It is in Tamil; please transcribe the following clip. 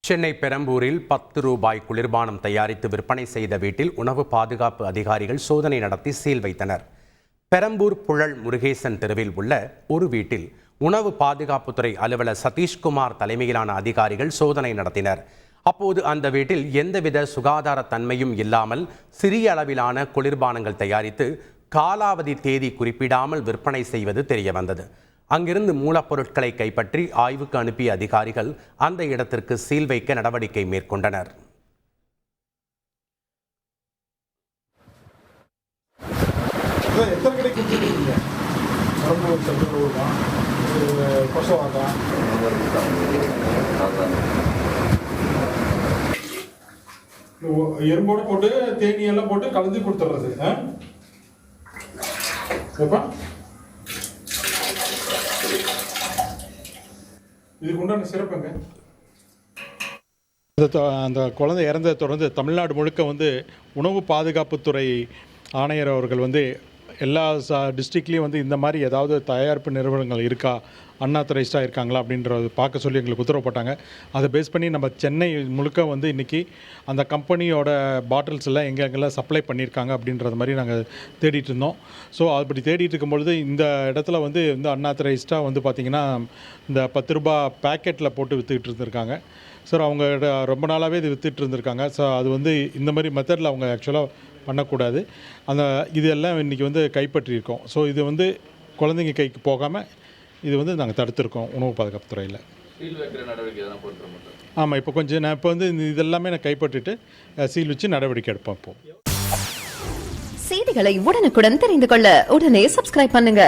சென்னை பெரம்பூரில் 10 ரூபாய் குளிர்பானம் தயாரித்து விற்பனை செய்த வீட்டில் உணவு பாதுகாப்பு அதிகாரிகள் சோதனை நடத்தி சீல் வைத்தனர். பெரம்பூர் புழல் முருகேசன் தெருவில் உள்ள ஒரு வீட்டில் உணவு பாதுகாப்புத்துறை அலுவலர் சதீஷ்குமார் தலைமையிலான அதிகாரிகள் சோதனை நடத்தினர். அப்போது அந்த வீட்டில் எந்தவித சுகாதார தன்மையும் இல்லாமல் சிறிய அளவிலான குளிர்பானங்கள் தயாரித்து காலாவதி தேதி குறிப்பிடாமல் விற்பனை செய்வது தெரியவந்தது. அங்கிருந்து மூலப்பொருட்களை கைப்பற்றி ஆய்வுக்கு அனுப்பிய அதிகாரிகள் அந்த இடத்திற்கு சீல் வைக்க நடவடிக்கை மேற்கொண்டனர். எறும்போடு போட்டு தேனி எல்லாம் போட்டு கலந்து கொடுத்துறது. இதுக்கு உண்டான சிறப்புங்க. அந்த குழந்தை இறந்ததை தொடர்ந்து தமிழ்நாடு முழுக்க உணவு பாதுகாப்புத்துறை ஆணையர் அவர்கள் எல்லா டிஸ்ட்ரிக்ட்லேயும் இந்த மாதிரி ஏதாவது தயாரிப்பு நிறுவனங்கள் இருக்கா, அன்ஆத்தரைஸ்டாக இருக்காங்களா அப்படின்றத பார்க்க சொல்லி எங்களுக்கு உத்தரவு போட்டாங்க. அதை பேஸ் பண்ணி நம்ம சென்னை முழுக்க இன்றைக்கி அந்த கம்பெனியோட பாட்டில்ஸ் எல்லாம் எங்கெங்கெல்லாம் சப்ளை பண்ணியிருக்காங்க அப்படின்றது மாதிரி நாங்கள் தேடிட்டு இருந்தோம். ஸோ அப்படி தேடிட்டு இருக்கும்பொழுது இந்த இடத்துல இந்த அன்ஆத்தரைஸ்டாக பார்த்திங்கன்னா இந்த 10 ரூபா பேக்கெட்டில் போட்டு விற்றுக்கிட்டு இருந்திருக்காங்க. சார் அவங்க ரொம்ப நாளாகவே இது விற்றுட்டு இருந்திருக்காங்க. ஸோ அது இந்த மாதிரி மெத்தடில் அவங்க ஆக்சுவலாக பண்ணக்கூடாது. இது எல்லாம் இன்றைக்கி கைப்பற்றியிருக்கோம். ஸோ இது குழந்தைங்க கைக்கு போகாமல் இது நாங்கள் தடுத்திருக்கோம் உணவு பாதுகாப்பு துறையில். ஆமாம், இப்போ கொஞ்சம் நான் இப்போ இதெல்லாமே நான் கைப்பற்றிட்டு சீல் வச்சு நடவடிக்கை எடுப்போம். இப்போ செய்திகளை உடனுக்குடன் தெரிந்து கொள்ள உடனே சப்ஸ்கிரைப் பண்ணுங்க.